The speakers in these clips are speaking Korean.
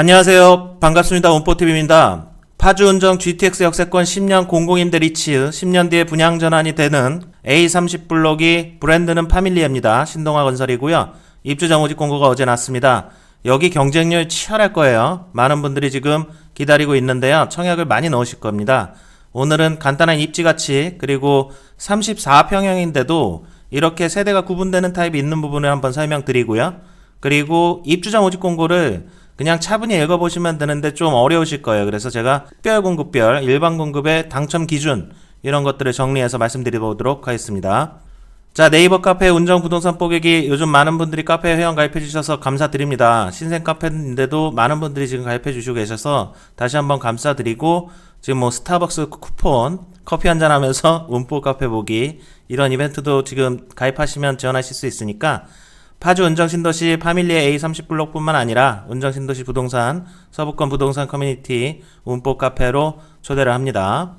안녕하세요. 반갑습니다. 운포TV입니다. 파주운정 GTX 역세권 10년 공공임대 리츠 10년 뒤에 분양 전환이 되는 A30 블록이 브랜드는 파밀리에입니다. 신동아 건설이고요. 입주 정오직 공고가 어제 났습니다. 여기 경쟁률 치열할 거예요. 많은 분들이 지금 기다리고 있는데요. 청약을 많이 넣으실 겁니다. 오늘은 간단한 입지 가치 그리고 34평형인데도 이렇게 세대가 구분되는 타입이 있는 부분을 한번 설명드리고요. 그리고 입주자 모집 공고를 그냥 차분히 읽어보시면 되는데 좀 어려우실 거예요. 그래서 제가 특별 공급별, 일반 공급의 당첨 기준 이런 것들을 정리해서 말씀드려보도록 하겠습니다. 자, 네이버 카페 운정 부동산 뽀개기 요즘 많은 분들이 카페 회원 가입해 주셔서 감사드립니다. 신생 카페인데도 많은 분들이 지금 가입해 주시고 계셔서 다시 한번 감사드리고 지금 뭐 스타벅스 쿠폰 커피 한잔 하면서 운포 카페 보기 이런 이벤트도 지금 가입하시면 지원하실 수 있으니까 파주 운정신도시 파밀리에 A30 블록뿐만 아니라 운정신도시 부동산, 서부권 부동산 커뮤니티, 운포 카페로 초대를 합니다.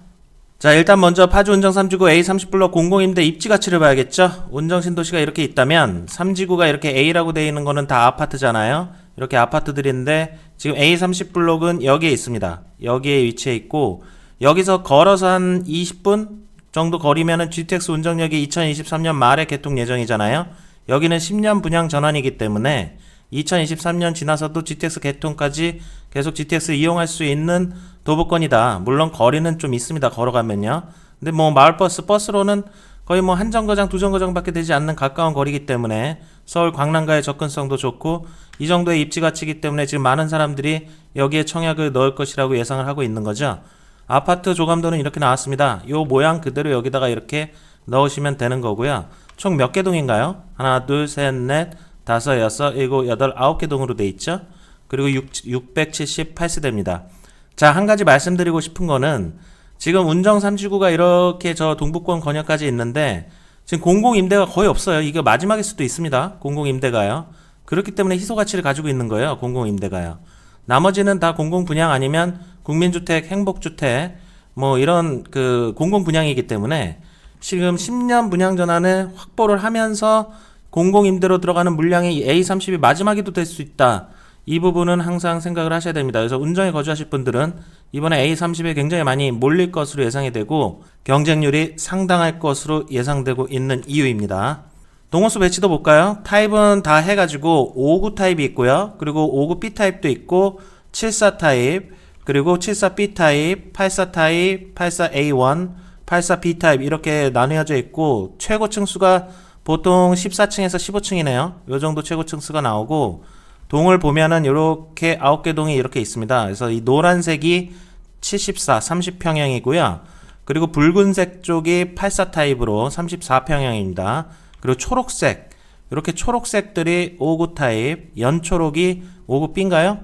자, 일단 먼저 파주 운정 3지구 A30 블록 공공임대 입지 가치를 봐야겠죠? 운정신도시가 이렇게 있다면 3지구가 이렇게 A라고 되어 있는 거는 다 아파트잖아요. 이렇게 아파트들인데 지금 A30 블록은 여기에 있습니다. 여기에 위치해 있고 여기서 걸어서 한 20분 정도 거리면은 GTX 운정역이 2023년 말에 개통 예정이잖아요. 여기는 10년 분양 전환이기 때문에 2023년 지나서도 GTX 개통까지 계속 GTX 이용할 수 있는 도보권이다. 물론 거리는 좀 있습니다. 걸어가면요. 근데 뭐 버스로는 거의 뭐 한 정거장, 두 정거장밖에 되지 않는 가까운 거리이기 때문에 서울 광남과의 접근성도 좋고 이 정도의 입지 가치이기 때문에 지금 많은 사람들이 여기에 청약을 넣을 것이라고 예상을 하고 있는 거죠. 아파트 조감도는 이렇게 나왔습니다. 요 모양 그대로 여기다가 이렇게 넣으시면 되는 거고요. 총 몇 개 동인가요? 하나, 둘, 셋, 넷, 다섯, 여섯, 일곱, 여덟, 9개 동으로 돼 있죠? 그리고 678세대입니다. 자, 한 가지 말씀드리고 싶은 거는 지금 운정 3지구가 이렇게 저 동부권 권역까지 있는데 지금 공공임대가 거의 없어요. 이게 마지막일 수도 있습니다. 공공임대가요. 그렇기 때문에 희소가치를 가지고 있는 거예요. 공공임대가요. 나머지는 다 공공분양 아니면 국민주택, 행복주택 뭐 이런 그 공공분양이기 때문에 지금 10년 분양 전환을 확보를 하면서 공공임대로 들어가는 물량이 A30이 마지막에도 될 수 있다. 이 부분은 항상 생각을 하셔야 됩니다. 그래서 운정에 거주하실 분들은 이번에 A30에 굉장히 많이 몰릴 것으로 예상이 되고 경쟁률이 상당할 것으로 예상되고 있는 이유입니다. 동호수 배치도 볼까요? 타입은 다 해가지고 59 타입이 있고요. 그리고 59 B 타입도 있고 74 타입, 그리고 74 B 타입, 84 타입, 84 A1, 84 B 타입 이렇게 나뉘어져 있고 최고층 수가 보통 14층에서 15층이네요. 요 정도 최고층 수가 나오고 동을 보면은 이렇게 9개 동이 이렇게 있습니다. 그래서 이 노란색이 74, 30평형이고요. 그리고 붉은색 쪽이 84 타입으로 34평형입니다. 그리고 초록색, 이렇게 초록색들이 59 타입, 연초록이 59B인가요?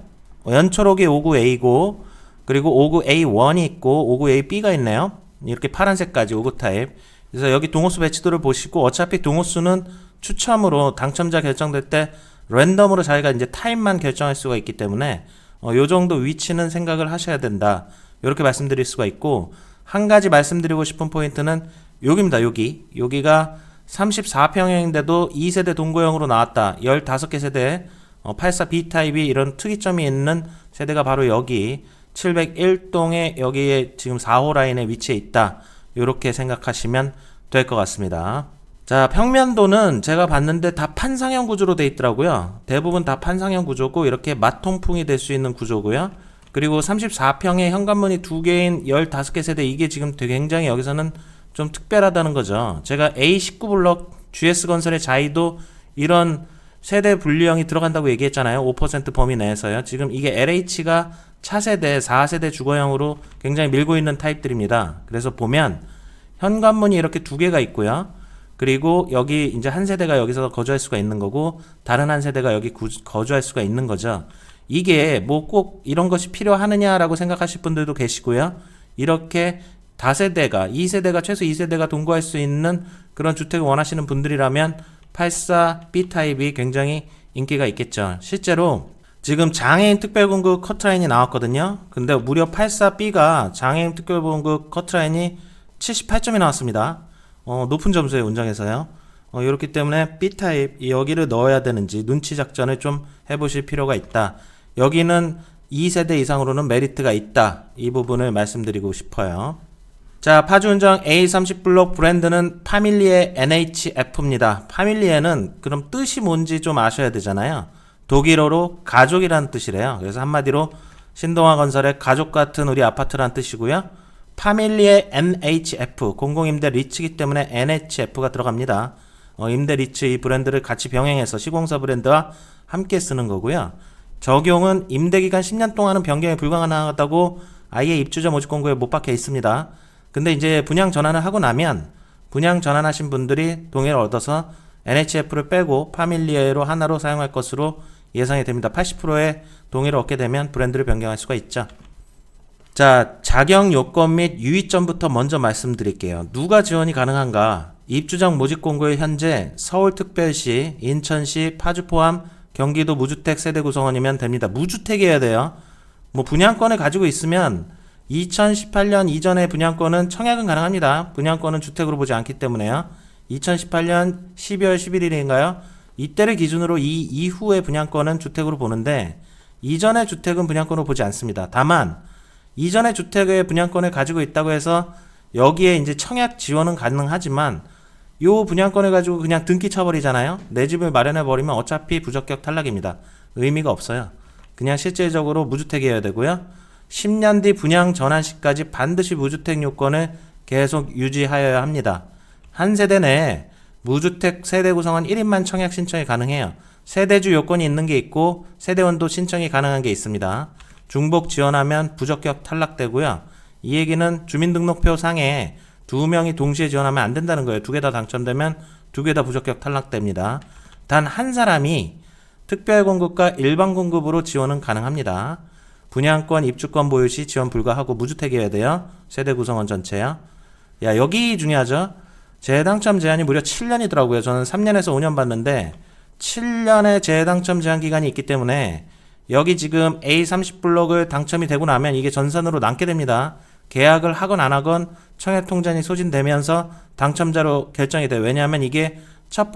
연초록이 59A고 그리고 59A1이 있고 59AB가 있네요. 이렇게 파란색까지 59 타입. 그래서 여기 동호수 배치도를 보시고 어차피 동호수는 추첨으로 당첨자 결정될 때 랜덤으로 자기가 이제 타입만 결정할 수가 있기 때문에 요 정도 위치는 생각을 하셔야 된다. 이렇게 말씀드릴 수가 있고 한 가지 말씀드리고 싶은 포인트는 여기입니다. 여기가 34평형인데도 2세대 동거형으로 나왔다. 15개 세대 84B 타입이 이런 특이점이 있는 세대가 바로 여기 701동에 여기에 지금 4호 라인에 위치해 있다. 이렇게 생각하시면 될 것 같습니다. 자, 평면도는 제가 봤는데 다 판상형 구조로 되어 있더라고요. 대부분 다 판상형 구조고 이렇게 맞통풍이 될 수 있는 구조고요. 그리고 34평에 현관문이 2개인 15개 세대 이게 지금 되게 굉장히 여기서는 좀 특별하다는 거죠. 제가 A19 블록 GS건설의 자이도 이런 세대 분류형이 들어간다고 얘기했잖아요. 5% 범위 내에서요. 지금 이게 LH가 차세대, 4세대 주거형으로 굉장히 밀고 있는 타입들입니다. 그래서 보면 현관문이 이렇게 2개가 있고요. 그리고 여기 이제 한 세대가 여기서 거주할 수가 있는 거고 다른 한 세대가 여기 거주할 수가 있는 거죠. 이게 뭐 꼭 이런 것이 필요하느냐라고 생각하실 분들도 계시고요. 이렇게 다세대가 2세대가 최소 2세대가 동거할 수 있는 그런 주택을 원하시는 분들이라면 84 B 타입이 굉장히 인기가 있겠죠. 실제로 지금 장애인 특별공급 커트라인이 나왔거든요. 근데 무려 84B가 장애인 특별공급 커트라인이 78점이 나왔습니다. 높은 점수의 운정에서요. 이렇기 때문에 B타입 여기를 넣어야 되는지 눈치 작전을 좀 해보실 필요가 있다. 여기는 2세대 이상으로는 메리트가 있다. 이 부분을 말씀드리고 싶어요. 자, 파주운정 A30블록 브랜드는 파밀리에 NHF입니다. 파밀리에는 그럼 뜻이 뭔지 좀 아셔야 되잖아요. 독일어로 가족이라는 뜻이래요. 그래서 한마디로 신동아건설의 가족 같은 우리 아파트라는 뜻이고요. 파밀리에 NHF, 공공임대 리츠이기 때문에 NHF가 들어갑니다. 임대 리츠 이 브랜드를 같이 병행해서 시공사 브랜드와 함께 쓰는 거고요. 적용은 임대기간 10년 동안은 변경이 불가능하다고 아예 입주자 모집 공고에 못 박혀 있습니다. 근데 이제 분양 전환을 하고 나면 분양 전환하신 분들이 동의를 얻어서 NHF를 빼고 파밀리에로 하나로 사용할 것으로 예상이 됩니다. 80%의 동의를 얻게 되면 브랜드를 변경할 수가 있죠. 자, 자격 요건 및 유의점부터 먼저 말씀드릴게요. 누가 지원이 가능한가? 입주장 모집 공고에 현재 서울특별시, 인천시, 파주 포함 경기도 무주택 세대 구성원이면 됩니다. 무주택이어야 돼요. 뭐 분양권을 가지고 있으면 2018년 이전의 분양권은 청약은 가능합니다. 분양권은 주택으로 보지 않기 때문에요. 2018년 12월 11일인가요? 이때를 기준으로 이 이후의 분양권은 주택으로 보는데 이전의 주택은 분양권으로 보지 않습니다. 다만 이전의 주택의 분양권을 가지고 있다고 해서 여기에 이제 청약 지원은 가능하지만 요 분양권을 가지고 그냥 등기 쳐버리잖아요. 내 집을 마련해 버리면 어차피 부적격 탈락입니다. 의미가 없어요. 그냥 실질적으로 무주택이어야 되고요. 10년 뒤 분양 전환 시까지 반드시 무주택 요건을 계속 유지하여야 합니다. 한 세대 내에 무주택 세대 구성원 1인만 청약 신청이 가능해요. 세대주 요건이 있는 게 있고 세대원도 신청이 가능한 게 있습니다. 중복 지원하면 부적격 탈락되고요. 이 얘기는 주민등록표 상에 2명이 동시에 지원하면 안 된다는 거예요. 2개 다 당첨되면 2개 다 부적격 탈락됩니다. 단 한 사람이 특별공급과 일반공급으로 지원은 가능합니다. 분양권, 입주권 보유 시 지원 불가하고 무주택이어야 돼요. 세대 구성원 전체요. 야, 여기 중요하죠. 재당첨 제한이 무려 7년이더라고요. 저는 3년에서 5년 봤는데 7년의 재당첨 제한 기간이 있기 때문에 여기 지금 A30블록을 당첨이 되고 나면 이게 전산으로 남게 됩니다. 계약을 하건 안 하건 청약통장이 소진되면서 당첨자로 결정이 돼요. 왜냐하면 이게 첫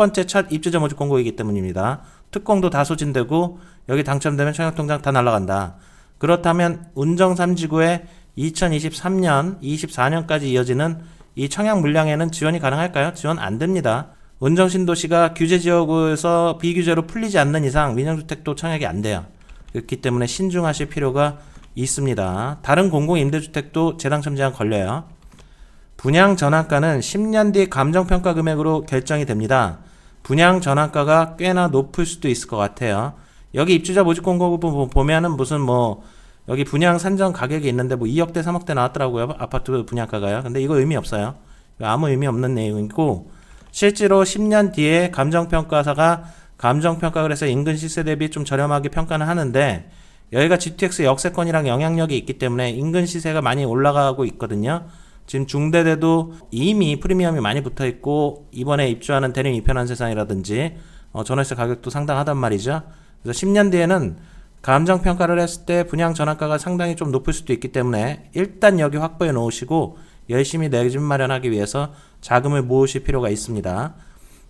입주자 모집 공고이기 때문입니다. 특공도 다 소진되고 여기 당첨되면 청약통장 다 날아간다. 그렇다면 운정 3지구에 2023년, 24년까지 이어지는 이 청약 물량에는 지원이 가능할까요? 지원 안 됩니다. 운정 신도시가 규제 지역에서 비규제로 풀리지 않는 이상 민영주택도 청약이 안 돼요. 그렇기 때문에 신중하실 필요가 있습니다. 다른 공공임대주택도 재당첨 제한 걸려요. 분양 전환가는 10년 뒤 감정평가 금액으로 결정이 됩니다. 분양 전환가가 꽤나 높을 수도 있을 것 같아요. 여기 입주자 모집 공고 보면은 무슨 여기 분양 산정 가격이 있는데 2억대 3억대 나왔더라고요. 아파트 분양가가요. 근데 이거 의미 없어요. 아무 의미 없는 내용이고 실제로 10년 뒤에 감정평가사가 감정평가를 해서 인근 시세 대비 좀 저렴하게 평가는 하는데 여기가 GTX 역세권이랑 영향력이 있기 때문에 인근 시세가 많이 올라가고 있거든요. 지금 중대대도 이미 프리미엄이 많이 붙어있고 이번에 입주하는 대림 2편한 세상이라든지 전월세 가격도 상당하단 말이죠. 그래서 10년 뒤에는 감정평가를 했을 때 분양 전환가가 상당히 좀 높을 수도 있기 때문에 일단 여기 확보해 놓으시고 열심히 내 집 마련하기 위해서 자금을 모으실 필요가 있습니다.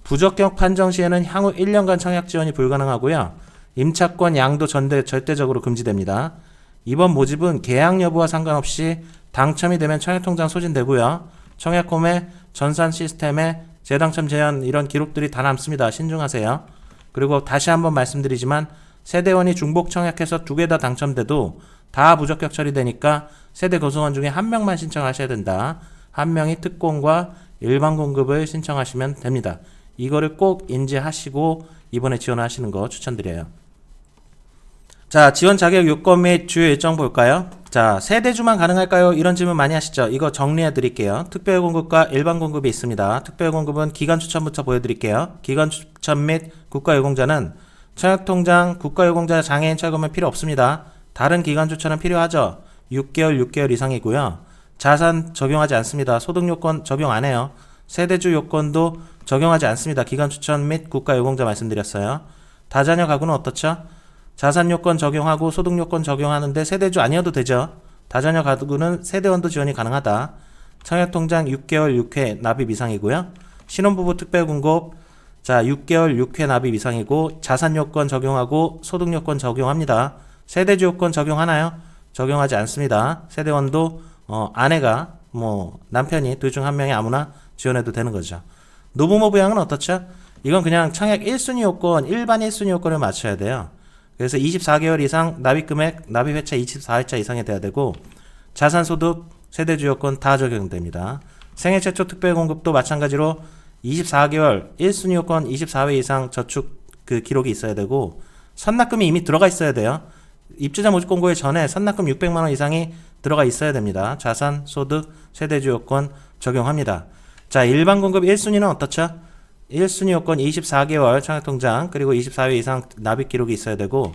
부적격 판정 시에는 향후 1년간 청약 지원이 불가능하고요. 임차권 양도 절대적으로 금지됩니다. 이번 모집은 계약 여부와 상관없이 당첨이 되면 청약통장 소진되고요. 청약홈에 전산 시스템에 재당첨 제한 이런 기록들이 다 남습니다. 신중하세요. 그리고 다시 한번 말씀드리지만 세대원이 중복 청약해서 2개 다 당첨돼도 다 부적격 처리되니까 세대 구성원 중에 1명만 신청하셔야 된다. 1명이 특공과 일반 공급을 신청하시면 됩니다. 이거를 꼭 인지하시고 이번에 지원하시는 거 추천드려요. 자, 지원 자격 요건 및 주요 일정 볼까요? 자, 세대주만 가능할까요? 이런 질문 많이 하시죠? 이거 정리해 드릴게요. 특별공급과 일반공급이 있습니다. 특별공급은 기간 추천부터 보여드릴게요. 기간 추천 및 국가유공자는 청약통장, 국가유공자, 장애인 철거면 필요 없습니다. 다른 기간 추천은 필요하죠. 6개월 이상이고요. 자산 적용하지 않습니다. 소득요건 적용 안 해요. 세대주 요건도 적용하지 않습니다. 기간 추천 및 국가유공자 말씀드렸어요. 다자녀 가구는 어떻죠? 자산 요건 적용하고 소득 요건 적용하는데 세대주 아니어도 되죠. 다자녀 가구는 세대원도 지원이 가능하다. 청약통장 6개월 6회 납입 이상이고요. 신혼부부 특별공급 6개월 6회 납입 이상이고 자산 요건 적용하고 소득 요건 적용합니다. 세대주 요건 적용하나요? 적용하지 않습니다. 세대원도 아내가 남편이 둘 중 한 명이 아무나 지원해도 되는 거죠. 노부모 부양은 어떻죠? 이건 그냥 청약 1순위 요건, 일반 1순위 요건을 맞춰야 돼요. 그래서 24개월 이상 납입금액, 납입회차 24회차 이상이 돼야 되고, 자산소득, 세대주 요건 다 적용됩니다. 생애 최초 특별공급도 마찬가지로 24개월 1순위 요건 24회 이상 저축 그 기록이 있어야 되고, 선납금이 이미 들어가 있어야 돼요. 입주자 모집 공고일 전에 선납금 600만원 이상이 들어가 있어야 됩니다. 자산, 소득, 세대주 요건 적용합니다. 자, 일반 공급 1순위는 어떻죠? 1순위 요건 24개월 청약통장, 그리고 24회 이상 납입 기록이 있어야 되고,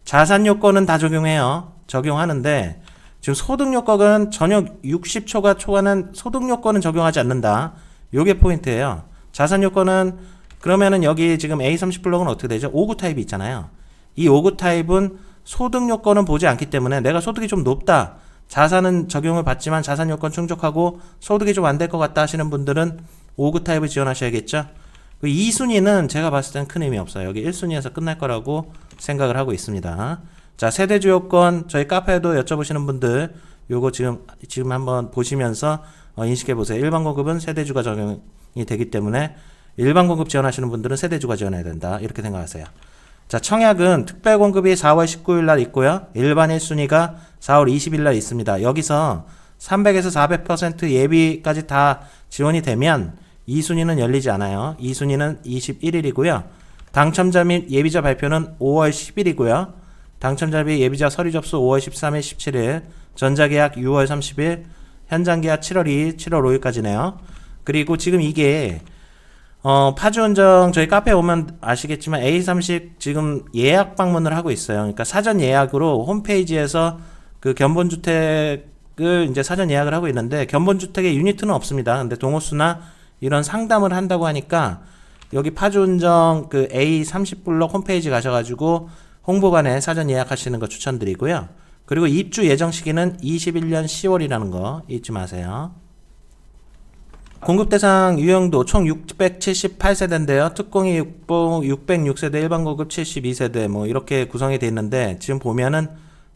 자산 요건은 다 적용해요. 적용하는데, 지금 소득 요건은 전혀 60초가 초과는 소득 요건은 적용하지 않는다. 요게 포인트예요. 자산 요건은, 그러면은 여기 지금 A30 블록은 어떻게 되죠? 5구 타입이 있잖아요. 이 5구 타입은 소득 요건은 보지 않기 때문에 내가 소득이 좀 높다, 자산은 적용을 받지만 자산 요건 충족하고 소득이 좀 안 될 것 같다 하시는 분들은 5구 타입을 지원하셔야겠죠. 2순위는 제가 봤을 땐 큰 의미 없어요. 여기 1순위에서 끝날 거라고 생각을 하고 있습니다. 자, 세대주 요건 저희 카페에도 여쭤보시는 분들 요거 지금 한번 보시면서 인식해 보세요. 일반 공급은 세대주가 적용이 되기 때문에 일반 공급 지원하시는 분들은 세대주가 지원해야 된다, 이렇게 생각하세요. 자, 청약은 특별 공급이 4월 19일 날 있고요. 일반 1순위가 4월 20일 날 있습니다. 여기서 300에서 400% 예비까지 다 지원이 되면 2순위는 열리지 않아요. 2순위는 21일이고요. 당첨자 및 예비자 발표는 5월 10일이고요. 당첨자 및 예비자 서류 접수 5월 13일, 17일, 전자계약 6월 30일, 현장계약 7월 2일, 7월 5일까지네요. 그리고 지금 이게 파주운정 저희 카페에 오면 아시겠지만 A30 지금 예약 방문을 하고 있어요. 그러니까 사전 예약으로 홈페이지에서 그 견본주택을 이제 사전 예약을 하고 있는데, 견본주택에 유니트는 없습니다. 근데 동호수나 이런 상담을 한다고 하니까 여기 파주운정 그 A30 블록 홈페이지 가셔가지고 홍보관에 사전 예약하시는 거 추천드리고요. 그리고 입주 예정 시기는 21년 10월이라는 거 잊지 마세요. 공급 대상 유형도 총 678세대인데요. 특공이 606세대, 일반 공급 72세대 뭐 이렇게 구성이 되어 있는데, 지금 보면은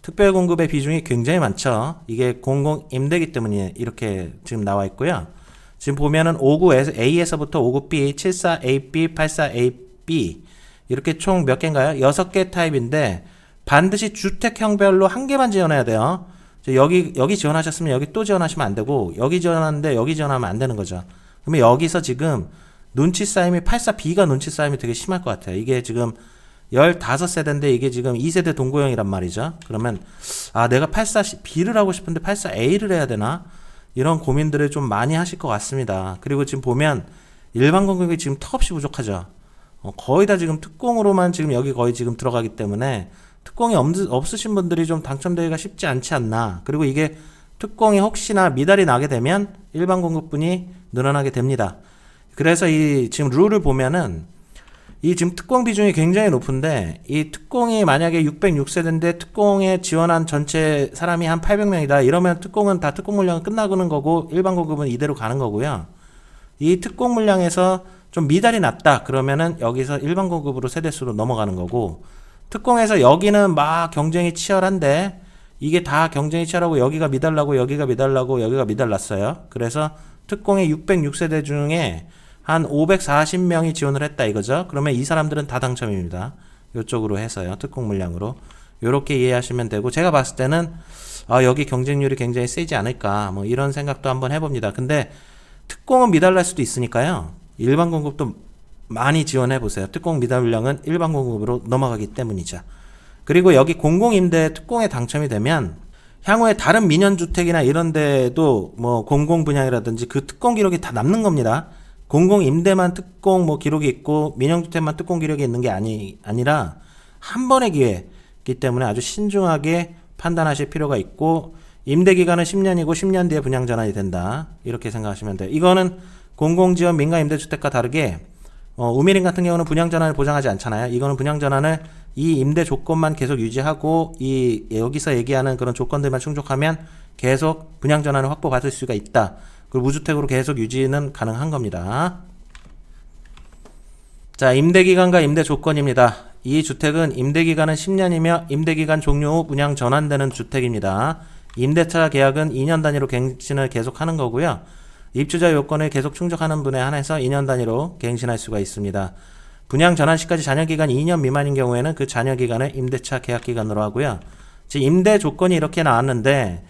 특별 공급의 비중이 굉장히 많죠. 이게 공공 임대기 때문에 이렇게 지금 나와 있고요. 지금 보면은 59A에서부터 59B, 74AB, 84AB 이렇게 총 몇 개인가요? 6개 타입인데 반드시 주택형별로 한 개만 지원해야 돼요. 여기 지원하셨으면 여기 또 지원하시면 안 되고, 여기 지원하는데 여기 지원하면 안 되는 거죠. 그러면 여기서 지금 눈치 쌓임이 84B가 눈치 쌓임이 되게 심할 것 같아요. 이게 지금 15세대인데 이게 지금 2세대 동고형이란 말이죠. 그러면 내가 84B를 하고 싶은데 84A를 해야 되나? 이런 고민들을 좀 많이 하실 것 같습니다. 그리고 지금 보면 일반 공급이 지금 턱없이 부족하죠. 거의 다 지금 특공으로만 지금 여기 거의 지금 들어가기 때문에 특공이 없으신 분들이 좀 당첨되기가 쉽지 않지 않나. 그리고 이게 특공이 혹시나 미달이 나게 되면 일반 공급분이 늘어나게 됩니다. 그래서 이 지금 룰을 보면은 이 지금 특공 비중이 굉장히 높은데, 이 특공이 만약에 606세대인데 특공에 지원한 전체 사람이 한 800명이다 이러면 특공은 다 특공 물량은 끝나고는 거고 일반 공급은 이대로 가는 거고요. 이 특공 물량에서 좀 미달이 났다 그러면은 여기서 일반 공급으로 세대수로 넘어가는 거고, 특공에서 여기는 막 경쟁이 치열한데 이게 다 경쟁이 치열하고 여기가 미달나고 여기가 미달나고 여기가 미달났어요. 그래서 특공의 606세대 중에 한 540명이 지원을 했다 이거죠. 그러면 이 사람들은 다 당첨입니다. 이쪽으로 해서요. 특공 물량으로. 요렇게 이해하시면 되고, 제가 봤을 때는 여기 경쟁률이 굉장히 세지 않을까 뭐 이런 생각도 한번 해봅니다. 근데 특공은 미달날 수도 있으니까요. 일반 공급도 많이 지원해 보세요. 특공 미달 물량은 일반 공급으로 넘어가기 때문이죠. 그리고 여기 공공임대 특공에 당첨이 되면 향후에 다른 민연주택이나 이런 데도 뭐 공공분양이라든지 그 특공 기록이 다 남는 겁니다. 공공임대만 특공 뭐 기록이 있고 민영주택만 특공 기록이 있는 게 아니라 한 번의 기회이기 때문에 아주 신중하게 판단하실 필요가 있고, 임대기간은 10년이고 10년 뒤에 분양전환이 된다 이렇게 생각하시면 돼요. 이거는 공공지원 민간임대주택과 다르게 우미림 같은 경우는 분양전환을 보장하지 않잖아요. 이거는 분양전환을 이 임대 조건만 계속 유지하고 여기서 얘기하는 그런 조건들만 충족하면 계속 분양전환을 확보받을 수가 있다. 그리고 무주택으로 계속 유지는 가능한 겁니다. 자, 임대기간과 임대 조건입니다. 이 주택은 임대기간은 10년이며 임대기간 종료 후 분양 전환되는 주택입니다. 임대차 계약은 2년 단위로 갱신을 계속하는 거고요. 입주자 요건을 계속 충족하는 분에 한해서 2년 단위로 갱신할 수가 있습니다. 분양 전환 시까지 잔여기간이 2년 미만인 경우에는 그 잔여기간을 임대차 계약기간으로 하고요. 지금 임대 조건이 이렇게 나왔는데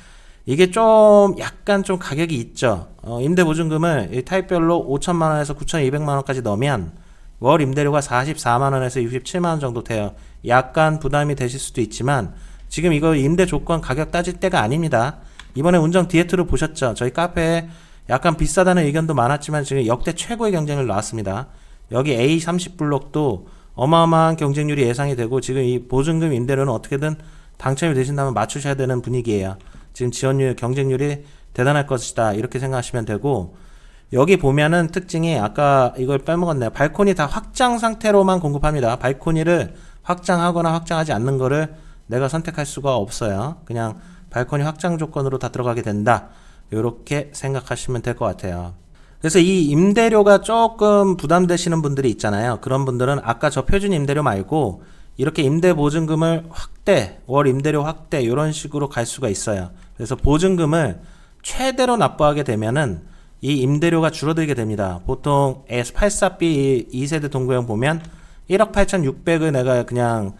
이게 좀 약간 좀 가격이 있죠. 임대보증금을 타입별로 5천만원에서 9,200만원까지 넣으면 월 임대료가 44만원에서 67만원 정도 돼요. 약간 부담이 되실 수도 있지만 지금 이거 임대 조건 가격 따질 때가 아닙니다. 이번에 운정 디에트로 보셨죠? 저희 카페에 약간 비싸다는 의견도 많았지만 지금 역대 최고의 경쟁률 나왔습니다. 여기 A30블록도 어마어마한 경쟁률이 예상이 되고 지금 이 보증금 임대료는 어떻게든 당첨이 되신다면 맞추셔야 되는 분위기예요. 지금 지원율 경쟁률이 대단할 것이다 이렇게 생각하시면 되고, 여기 보면은 특징이 아까 이걸 빼먹었네요. 발코니 다 확장 상태로만 공급합니다. 발코니를 확장하거나 확장하지 않는 거를 내가 선택할 수가 없어요. 그냥 발코니 확장 조건으로 다 들어가게 된다, 이렇게 생각하시면 될 것 같아요. 그래서 이 임대료가 조금 부담되시는 분들이 있잖아요. 그런 분들은 아까 저 표준 임대료 말고 이렇게 임대 보증금을 확대, 월 임대료 확대 이런 식으로 갈 수가 있어요. 그래서 보증금을 최대로 납부하게 되면은 이 임대료가 줄어들게 됩니다. 보통 S84B 2세대 동구형 보면 1억 8,600을 내가 그냥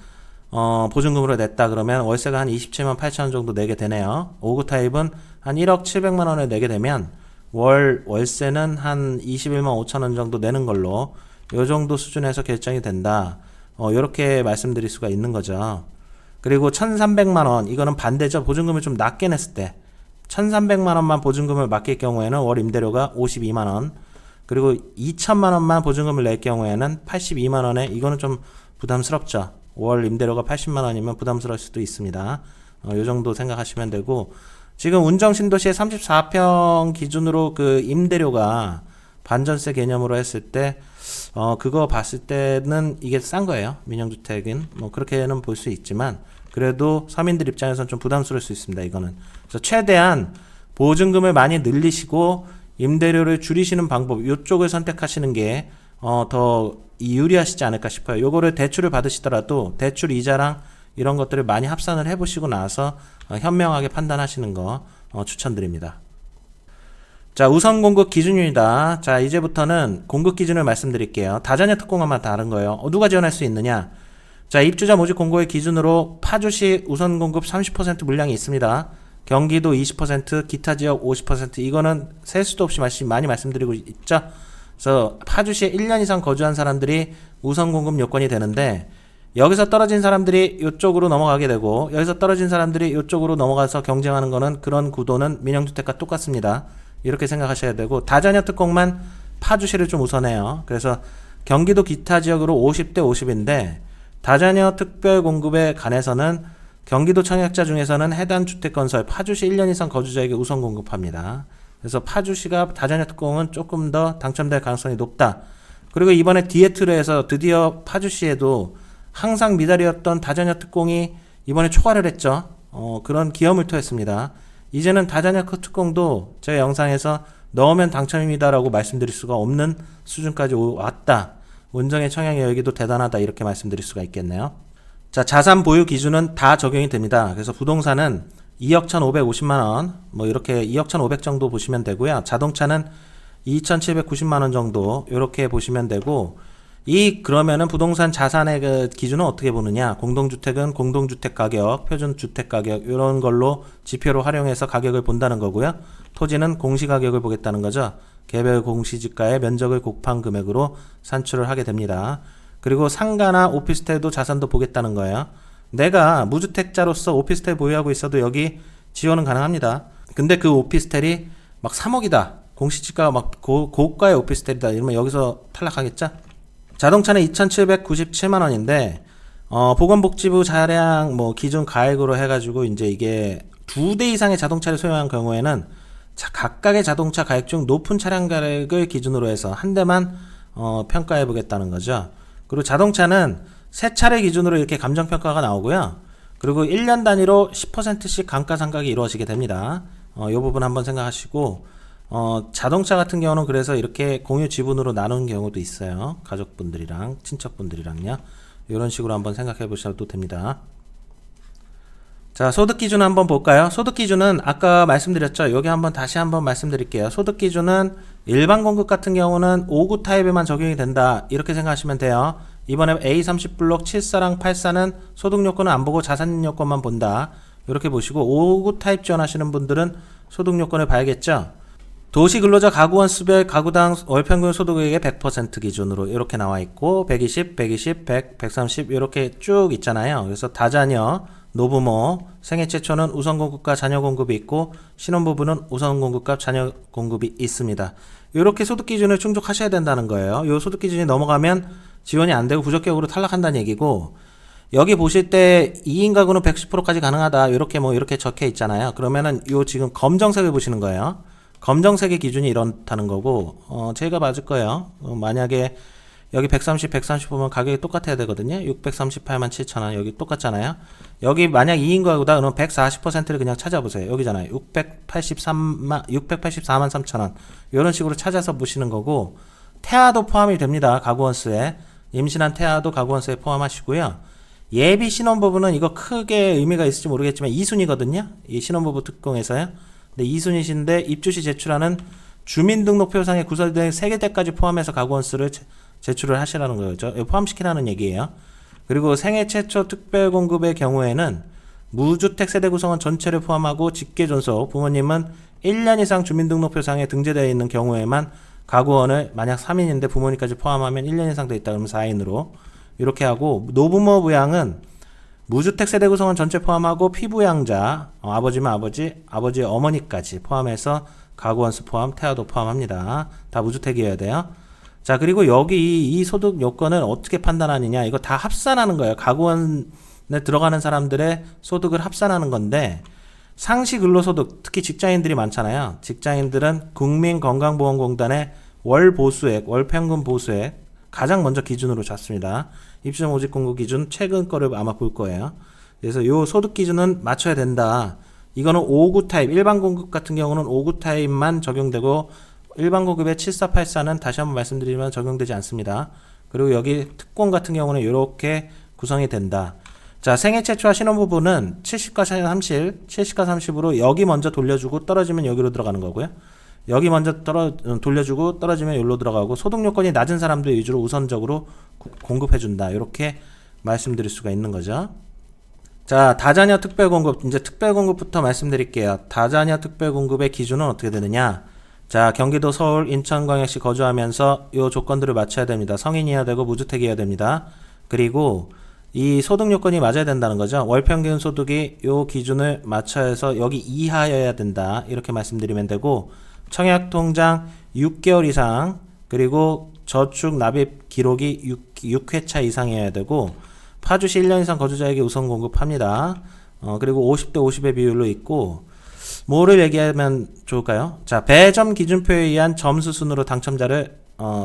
보증금으로 냈다 그러면 월세가 한 27만 8천원 정도 내게 되네요. 5구 타입은 한 1억 700만원을 내게 되면 월세는 한 21만 5천원 정도 내는 걸로 요 정도 수준에서 결정이 된다. 요렇게 말씀드릴 수가 있는 거죠. 그리고 1,300만원, 이거는 반대죠. 보증금을 좀 낮게 냈을 때 1,300만원만 보증금을 맡길 경우에는 월 임대료가 52만원, 그리고 2천만원만 보증금을 낼 경우에는 82만원에, 이거는 좀 부담스럽죠. 월 임대료가 80만원이면 부담스러울 수도 있습니다. 요 정도 생각하시면 되고, 지금 운정 신도시의 34평 기준으로 그 임대료가 반전세 개념으로 했을 때 그거 봤을 때는 이게 싼 거예요. 민영주택은 뭐 그렇게는 볼 수 있지만 그래도 서민들 입장에서는 좀 부담스러울 수 있습니다. 이거는. 그래서 최대한 보증금을 많이 늘리시고 임대료를 줄이시는 방법, 이쪽을 선택하시는 게 더 유리하시지 않을까 싶어요. 요거를 대출을 받으시더라도 대출 이자랑 이런 것들을 많이 합산을 해보시고 나서 현명하게 판단하시는 거 추천드립니다. 자, 우선 공급 기준입니다. 자, 이제부터는 공급 기준을 말씀드릴게요. 다자녀 특공화만 다른 거예요. 누가 지원할 수 있느냐? 자, 입주자 모집 공고의 기준으로 파주시 우선 공급 30% 물량이 있습니다. 경기도 20%, 기타 지역 50%, 이거는 셀 수도 없이 많이 말씀드리고 있죠. 그래서 파주시에 1년 이상 거주한 사람들이 우선 공급 요건이 되는데, 여기서 떨어진 사람들이 이쪽으로 넘어가게 되고 여기서 떨어진 사람들이 이쪽으로 넘어가서 경쟁하는 거는, 그런 구도는 민영주택과 똑같습니다. 이렇게 생각하셔야 되고, 다자녀 특공만 파주시를 좀 우선해요. 그래서 경기도 기타 지역으로 50대 50인데 다자녀 특별 공급에 관해서는 경기도 청약자 중에서는 해당 주택 건설 파주시 1년 이상 거주자에게 우선 공급합니다. 그래서 파주시가 다자녀 특공은 조금 더 당첨될 가능성이 높다. 그리고 이번에 디에트로 해서 드디어 파주시에도 항상 미달이었던 다자녀 특공이 이번에 초과를 했죠. 그런 기염을 토했습니다. 이제는 다자녀 특공도 제가 영상에서 넣으면 당첨입니다라고 말씀드릴 수가 없는 수준까지 왔다. 운정의 청약 여기도 대단하다, 이렇게 말씀드릴 수가 있겠네요. 자, 자산 보유 기준은 다 적용이 됩니다. 그래서 부동산은 2억 1,550만원, 뭐 이렇게 2억 1,500 정도 보시면 되고요. 자동차는 2,790만원 정도 이렇게 보시면 되고, 그러면은 부동산 자산의 그 기준은 어떻게 보느냐? 공동주택은 공동주택 가격, 표준주택 가격 이런 걸로 지표로 활용해서 가격을 본다는 거고요. 토지는 공시가격을 보겠다는 거죠. 개별 공시지가의 면적을 곱한 금액으로 산출을 하게 됩니다. 그리고 상가나 오피스텔도 자산도 보겠다는 거예요. 내가 무주택자로서 오피스텔 보유하고 있어도 여기 지원은 가능합니다. 근데 그 오피스텔이 막 3억이다. 공시지가가 막 고가의 오피스텔이다. 이러면 여기서 탈락하겠죠? 자동차는 2,797만원인데, 보건복지부 차량 뭐 기준 가액으로 해가지고 이제 이게 2대 이상의 자동차를 소유한 경우에는 각각의 자동차 가액 중 높은 차량 가액을 기준으로 해서 한 대만 평가해 보겠다는 거죠. 그리고 자동차는 세 차례 기준으로 이렇게 감정평가가 나오고요. 그리고 1년 단위로 10%씩 감가상각이 이루어지게 됩니다. 이 부분 한번 생각하시고, 자동차 같은 경우는 그래서 이렇게 공유 지분으로 나누는 경우도 있어요. 가족분들이랑 친척분들이랑요. 이런 식으로 한번 생각해 보셔도 됩니다. 자, 소득 기준 한번 볼까요? 소득 기준은 아까 말씀드렸죠. 여기 다시 한번 말씀드릴게요. 소득 기준은 일반 공급 같은 경우는 5구 타입에만 적용이 된다. 이렇게 생각하시면 돼요. 이번에 A30 블록 74랑 84는 소득 요건은 안 보고 자산 요건만 본다. 이렇게 보시고 5구 타입 지원하시는 분들은 소득 요건을 봐야겠죠. 도시 근로자 가구원 수별 가구당 월평균 소득액의 100% 기준으로 이렇게 나와 있고 120, 120, 100, 130 이렇게 쭉 있잖아요. 그래서 다자녀, 노부모, 생애 최초는 우선 공급과 자녀 공급이 있고 신혼부부는 우선 공급과 자녀 공급이 있습니다. 이렇게 소득 기준을 충족하셔야 된다는 거예요. 이 소득 기준이 넘어가면 지원이 안 되고 부적격으로 탈락한다는 얘기고, 여기 보실 때 2인 가구는 110%까지 가능하다 이렇게 적혀 있잖아요. 그러면은 요 지금 검정색을 보시는 거예요. 검정색의 기준이 이렇다는 거고, 제가 맞을 거예요. 만약에 여기 130, 130 보면 가격이 똑같아야 되거든요. 638만 7천원 여기 똑같잖아요. 여기 만약 2인 가구다 그러면 140%를 그냥 찾아보세요. 여기잖아요. 684만 3천원 이런 식으로 찾아서 보시는 거고, 태아도 포함이 됩니다. 가구원수에. 임신한 태아도 가구원수에 포함하시고요. 예비 신혼부부는 이거 크게 의미가 있을지 모르겠지만 2순위거든요. 이 신혼부부 특공에서요. 근데 2순위신데 입주시 제출하는 주민등록표상에 구설된 세개대까지 포함해서 가구원수를 제출을 하시라는 거죠. 포함시키라는 얘기예요. 그리고 생애 최초 특별공급의 경우에는 무주택 세대 구성원 전체를 포함하고 직계존속 부모님은 1년 이상 주민등록표상에 등재되어 있는 경우에만 가구원을 만약 3인인데 부모님까지 포함하면 1년 이상 되어 있다 그러면 4인으로 이렇게 하고, 노부모 부양은 무주택 세대 구성원 전체 포함하고 피부양자, 아버지면 아버지의 어머니까지 포함해서 가구원수 포함, 태아도 포함합니다. 다 무주택이어야 돼요. 자, 그리고 여기 이 소득 요건을 어떻게 판단하느냐, 이거 다 합산하는 거예요. 가구원에 들어가는 사람들의 소득을 합산하는 건데, 상시 근로소득, 특히 직장인들이 많잖아요. 직장인들은 국민건강보험공단의 월 보수액, 월 평균 보수액 가장 먼저 기준으로 잡습니다. 입주자 모집 공고 기준 최근 거를 아마 볼 거예요. 그래서 요 소득 기준은 맞춰야 된다. 이거는 5구 타입, 일반 공급 같은 경우는 5구 타입만 적용되고 일반 공급의 7484는 다시 한번 말씀드리면 적용되지 않습니다. 그리고 여기 특공 같은 경우는 이렇게 구성이 된다. 자, 생애 최초와 신혼부부는 70과 30, 70과 30으로 여기 먼저 돌려주고 떨어지면 여기로 들어가는 거고요. 여기 먼저 돌려주고 떨어지면 여기로 들어가고, 소득 요건이 낮은 사람들 위주로 우선적으로 공급해준다. 이렇게 말씀드릴 수가 있는 거죠. 자, 다자녀 특별공급, 이제 특별공급부터 말씀드릴게요. 다자녀 특별공급의 기준은 어떻게 되느냐. 자, 경기도, 서울, 인천, 광역시 거주하면서 이 조건들을 맞춰야 됩니다. 성인이어야 되고 무주택이어야 됩니다. 그리고 이 소득 요건이 맞아야 된다는 거죠. 월평균 소득이 요 기준을 맞춰서 여기 이하여야 된다. 이렇게 말씀드리면 되고, 청약통장 6개월 이상, 그리고 저축 납입 기록이 6회차 이상이어야 되고, 파주시 1년 이상 거주자에게 우선 공급합니다. 그리고 50대 50의 비율로 있고, 뭐를 얘기하면 좋을까요? 자, 배점 기준표에 의한 점수 순으로 당첨자를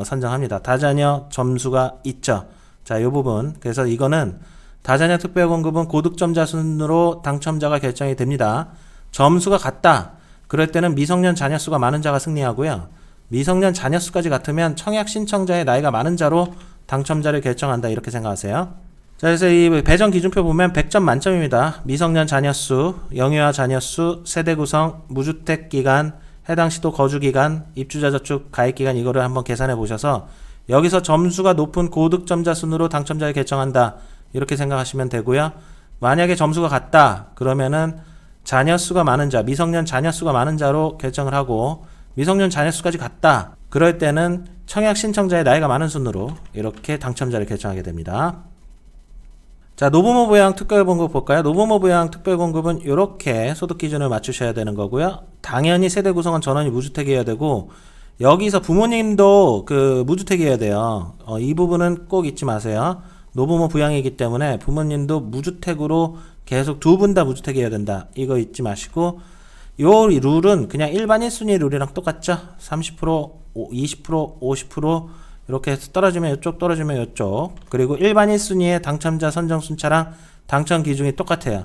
선정합니다. 다자녀 점수가 있죠. 자, 이 부분. 그래서 이거는 다자녀 특별공급은 고득점자 순으로 당첨자가 결정이 됩니다. 점수가 같다. 그럴 때는 미성년 자녀 수가 많은 자가 승리하고요. 미성년 자녀 수까지 같으면 청약 신청자의 나이가 많은 자로 당첨자를 결정한다. 이렇게 생각하세요. 자, 그래서 이 배정 기준표 보면 100점 만점입니다. 미성년 자녀 수, 영유아 자녀 수, 세대 구성, 무주택 기간, 해당 시도 거주 기간, 입주자 저축 가입 기간, 이거를 한번 계산해 보셔서 여기서 점수가 높은 고득점자 순으로 당첨자를 결정한다. 이렇게 생각하시면 되고요. 만약에 점수가 같다. 그러면은 자녀 수가 많은 자, 미성년 자녀 수가 많은 자로 결정을 하고, 미성년 자녀 수까지 같다. 그럴 때는 청약 신청자의 나이가 많은 순으로 이렇게 당첨자를 결정하게 됩니다. 자, 노부모 부양 특별공급 볼까요? 노부모 부양 특별공급은 이렇게 소득 기준을 맞추셔야 되는 거고요. 당연히 세대 구성원 전원이 무주택이어야 되고, 여기서 부모님도 무주택이어야 돼요. 이 부분은 꼭 잊지 마세요. 노부모 부양이기 때문에 부모님도 무주택으로 계속 두 분 다 무주택이어야 된다. 이거 잊지 마시고, 요 룰은 그냥 일반 1순위 룰이랑 똑같죠? 30%, 20%, 50% 이렇게 해서 떨어지면 이쪽, 떨어지면 이쪽. 그리고 일반 1순위의 당첨자 선정 순차랑 당첨 기준이 똑같아요.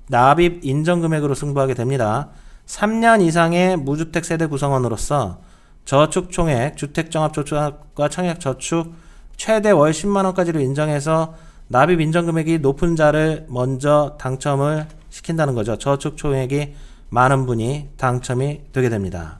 납입 인정 금액으로 승부하게 됩니다. 3년 이상의 무주택 세대 구성원으로서 저축 총액, 주택종합저축과 청약저축 최대 월 10만원까지로 인정해서 납입 인정금액이 높은 자를 먼저 당첨을 시킨다는 거죠. 저축총액이 많은 분이 당첨이 되게 됩니다.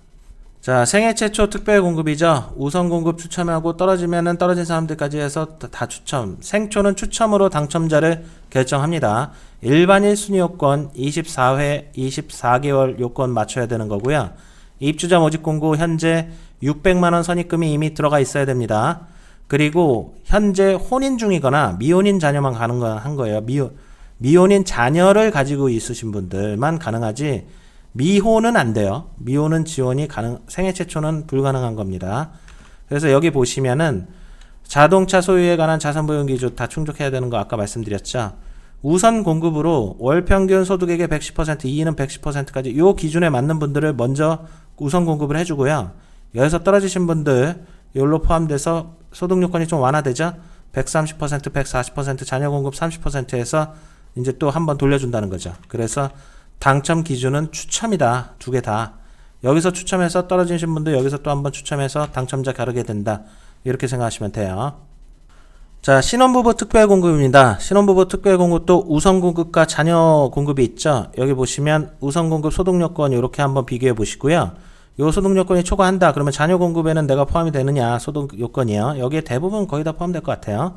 자, 생애 최초 특별 공급이죠. 우선 공급 추첨하고 떨어지면은 떨어진 사람들까지 해서 다 추첨. 생초는 추첨으로 당첨자를 결정합니다. 일반 1순위 요건 24회 24개월 요건 맞춰야 되는 거고요. 입주자 모집 공고 현재 600만원 선입금이 이미 들어가 있어야 됩니다. 그리고 현재 혼인 중이거나 미혼인 자녀만 가능한 거예요. 미혼인 자녀를 가지고 있으신 분들만 가능하지 미혼은 안 돼요. 미혼은 지원이 생애 최초는 불가능한 겁니다. 그래서 여기 보시면은 자동차 소유에 관한 자산 보유 기준 다 충족해야 되는 거 아까 말씀드렸죠. 우선 공급으로 월 평균 소득액의 110%, 2위는 110%까지 요 기준에 맞는 분들을 먼저 우선 공급을 해주고요. 여기서 떨어지신 분들 여기로 포함돼서 소득 요건이 좀 완화되죠. 130%, 140% 자녀 공급 30%에서 이제 또 한번 돌려준다는 거죠. 그래서 당첨 기준은 추첨이다. 두 개 다. 여기서 추첨해서 떨어지신 분들 여기서 또 한번 추첨해서 당첨자 가르게 된다. 이렇게 생각하시면 돼요. 자, 신혼부부 특별공급입니다. 신혼부부 특별공급도 우선공급과 자녀 공급이 있죠. 여기 보시면 우선공급 소득요건 이렇게 한번 비교해 보시고요. 요 소득요건이 초과한다. 그러면 자녀 공급에는 내가 포함이 되느냐 소득요건이요. 여기에 대부분 거의 다 포함될 것 같아요.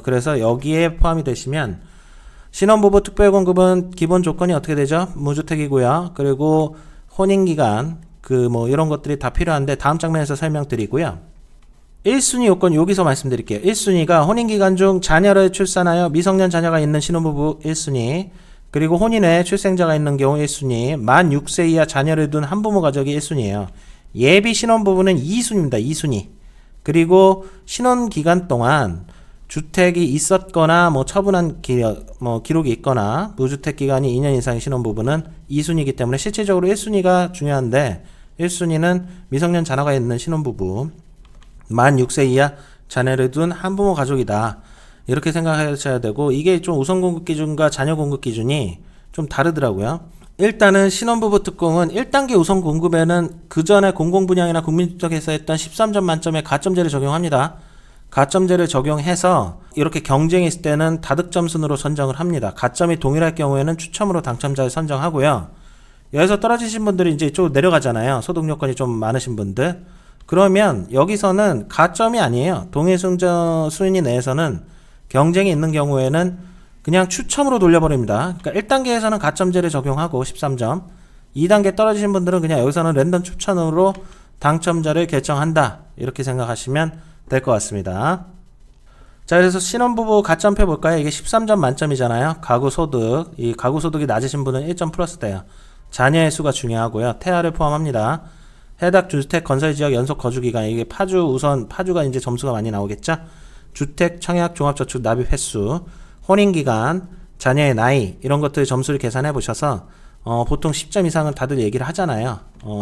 그래서 여기에 포함이 되시면 신혼부부 특별공급은 기본 조건이 어떻게 되죠? 무주택이고요. 그리고 혼인기간 이런 것들이 다 필요한데 다음 장면에서 설명드리고요. 1순위 요건 여기서 말씀드릴게요. 1순위가 혼인기간 중 자녀를 출산하여 미성년 자녀가 있는 신혼부부 1순위, 그리고 혼인 외에 출생자가 있는 경우 1순위, 만 6세 이하 자녀를 둔 한부모 가족이 1순위예요. 예비 신혼부부는 2순위입니다. 2순위. 그리고 신혼기간 동안 주택이 있었거나 처분한 기록이 있거나 무주택 기간이 2년 이상의 신혼부부는 2순위이기 때문에 실질적으로 1순위가 중요한데 1순위는 미성년 자녀가 있는 신혼부부 만 6세 이하 자녀를 둔 한부모 가족이다. 이렇게 생각하셔야 되고 이게 좀 우선 공급 기준과 자녀 공급 기준이 좀 다르더라고요. 일단은 신혼부부 특공은 1단계 우선 공급에는 그 전에 공공분양이나 국민주택에서 했던 13점 만점의 가점제를 적용합니다. 가점제를 적용해서 이렇게 경쟁이 있을 때는 다득점 순으로 선정을 합니다. 가점이 동일할 경우에는 추첨으로 당첨자를 선정하고요. 여기서 떨어지신 분들이 이제 이쪽으로 내려가잖아요. 소득 요건이 좀 많으신 분들. 그러면 여기서는 가점이 아니에요. 동일 순위 내에서는 경쟁이 있는 경우에는 그냥 추첨으로 돌려버립니다. 그러니까 1단계에서는 가점제를 적용하고 13점. 2단계 떨어지신 분들은 그냥 여기서는 랜덤 추천으로 당첨자를 결정한다. 이렇게 생각하시면 될 것 같습니다. 자, 그래서 신혼부부 가점표 볼까요? 이게 13점 만점이잖아요. 가구소득. 이 가구소득이 낮으신 분은 1점 플러스 돼요. 자녀의 수가 중요하고요. 태아를 포함합니다. 해당 주택 건설지역 연속 거주기간. 이게 파주가 이제 점수가 많이 나오겠죠? 주택, 청약, 종합저축 납입 횟수, 혼인기간, 자녀의 나이, 이런 것들 점수를 계산해 보셔서, 보통 10점 이상은 다들 얘기를 하잖아요.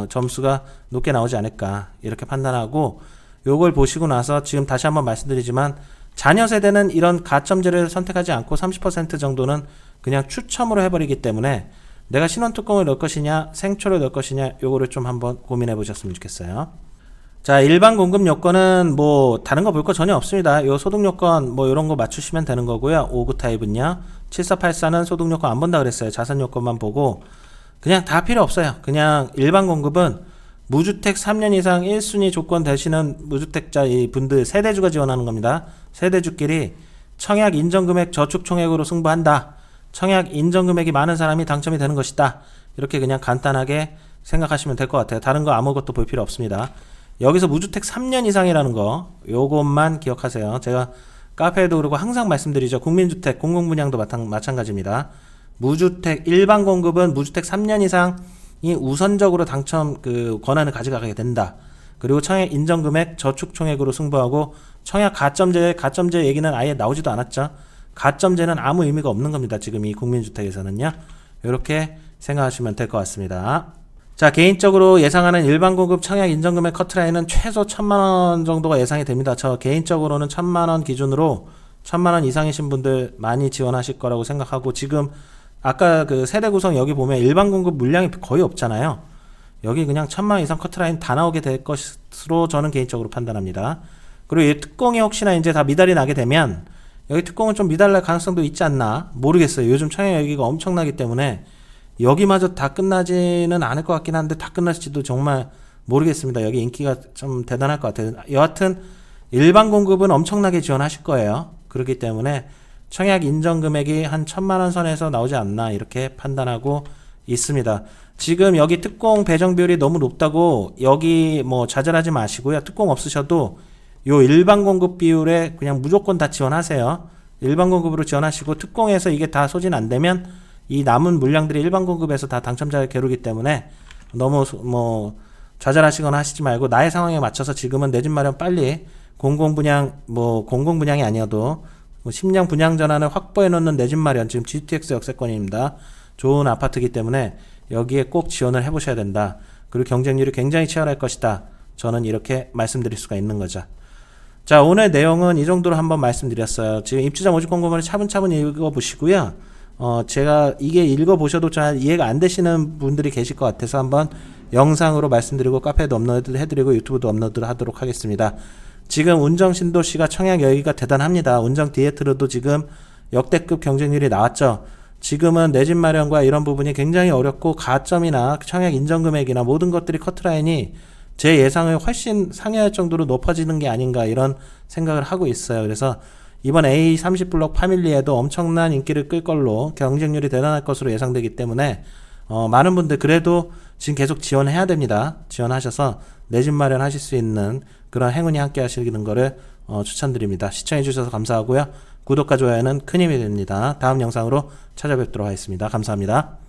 점수가 높게 나오지 않을까. 이렇게 판단하고, 요걸 보시고 나서 지금 다시 한번 말씀드리지만 자녀 세대는 이런 가점제를 선택하지 않고 30% 정도는 그냥 추첨으로 해버리기 때문에 내가 신혼특공을 넣을 것이냐 생초를 넣을 것이냐 요거를 좀 한번 고민해 보셨으면 좋겠어요. 자, 일반 공급 요건은 다른 거 볼 거 전혀 없습니다. 요 소득 요건 요런 거 맞추시면 되는 거고요. 5구 타입은요. 7484는 소득 요건 안 본다 그랬어요. 자산 요건만 보고 그냥 다 필요 없어요. 그냥 일반 공급은 무주택 3년 이상 1순위 조건 되시는 무주택자 이 분들 세대주가 지원하는 겁니다. 세대주끼리 청약 인정금액 저축총액으로 승부한다. 청약 인정금액이 많은 사람이 당첨이 되는 것이다. 이렇게 그냥 간단하게 생각하시면 될 것 같아요. 다른 거 아무것도 볼 필요 없습니다. 여기서 무주택 3년 이상이라는 거 요것만 기억하세요. 제가 카페에도 그러고 항상 말씀드리죠. 국민주택 공공분양도 마찬가지입니다. 무주택 일반 공급은 무주택 3년 이상 이 우선적으로 당첨 권한을 가져가게 된다. 그리고 청약 인정금액 저축총액으로 승부하고 청약 가점제 얘기는 아예 나오지도 않았죠. 가점제는 아무 의미가 없는 겁니다. 지금 이 국민주택에서는요. 이렇게 생각하시면 될 것 같습니다. 자, 개인적으로 예상하는 일반 공급 청약 인정금액 커트라인은 최소 1,000만원 정도가 예상이 됩니다. 저 개인적으로는 1,000만원 기준으로 1,000만원 이상이신 분들 많이 지원하실 거라고 생각하고 지금 아까 세대 구성 여기 보면 일반 공급 물량이 거의 없잖아요. 여기 그냥 1,000만원 이상 커트라인 다 나오게 될 것으로 저는 개인적으로 판단합니다. 그리고 이 특공이 혹시나 이제 다 미달이 나게 되면 여기 특공은 좀 미달날 가능성도 있지 않나 모르겠어요. 요즘 청약 열기가 엄청나기 때문에 여기마저 다 끝나지는 않을 것 같긴 한데 다 끝날지도 정말 모르겠습니다. 여기 인기가 좀 대단할 것 같아요. 여하튼 일반 공급은 엄청나게 지원하실 거예요. 그렇기 때문에 청약 인정 금액이 한 1,000만원 선에서 나오지 않나 이렇게 판단하고 있습니다. 지금 여기 특공 배정 비율이 너무 높다고 여기 뭐 좌절하지 마시고요. 특공 없으셔도 요 일반 공급 비율에 그냥 무조건 다 지원하세요. 일반 공급으로 지원하시고 특공에서 이게 다 소진 안 되면 이 남은 물량들이 일반 공급에서 다 당첨자를 겨루기 때문에 너무 뭐 좌절하시거나 하시지 말고 나의 상황에 맞춰서 지금은 내 집 마련 빨리 공공분양 뭐 공공분양이 아니어도 심령 분양 전환을 확보해 놓는 내 집 마련 지금 GTX 역세권입니다. 좋은 아파트이기 때문에 여기에 꼭 지원을 해보셔야 된다. 그리고 경쟁률이 굉장히 치열할 것이다. 저는 이렇게 말씀드릴 수가 있는 거죠. 자, 오늘 내용은 이 정도로 한번 말씀드렸어요. 지금 입주자 모집 공고문을 차분차분 읽어보시고요. 제가 이게 읽어보셔도 잘 이해가 안 되시는 분들이 계실 것 같아서 한번 영상으로 말씀드리고 카페에도 업로드 해드리고 유튜브도 업로드 하도록 하겠습니다. 지금 운정 신도시가 청약 열기가 대단합니다. 운정 디에트로도 지금 역대급 경쟁률이 나왔죠. 지금은 내 집 마련과 이런 부분이 굉장히 어렵고 가점이나 청약 인정 금액이나 모든 것들이 커트라인이 제 예상을 훨씬 상회할 정도로 높아지는 게 아닌가 이런 생각을 하고 있어요. 그래서 이번 A30블록 파밀리에도 엄청난 인기를 끌 걸로 경쟁률이 대단할 것으로 예상되기 때문에 많은 분들 그래도 지금 계속 지원해야 됩니다. 지원하셔서 내 집 마련하실 수 있는 그런 행운이 함께 하시는 거를 추천드립니다. 시청해 주셔서 감사하고요. 구독과 좋아요는 큰 힘이 됩니다. 다음 영상으로 찾아뵙도록 하겠습니다. 감사합니다.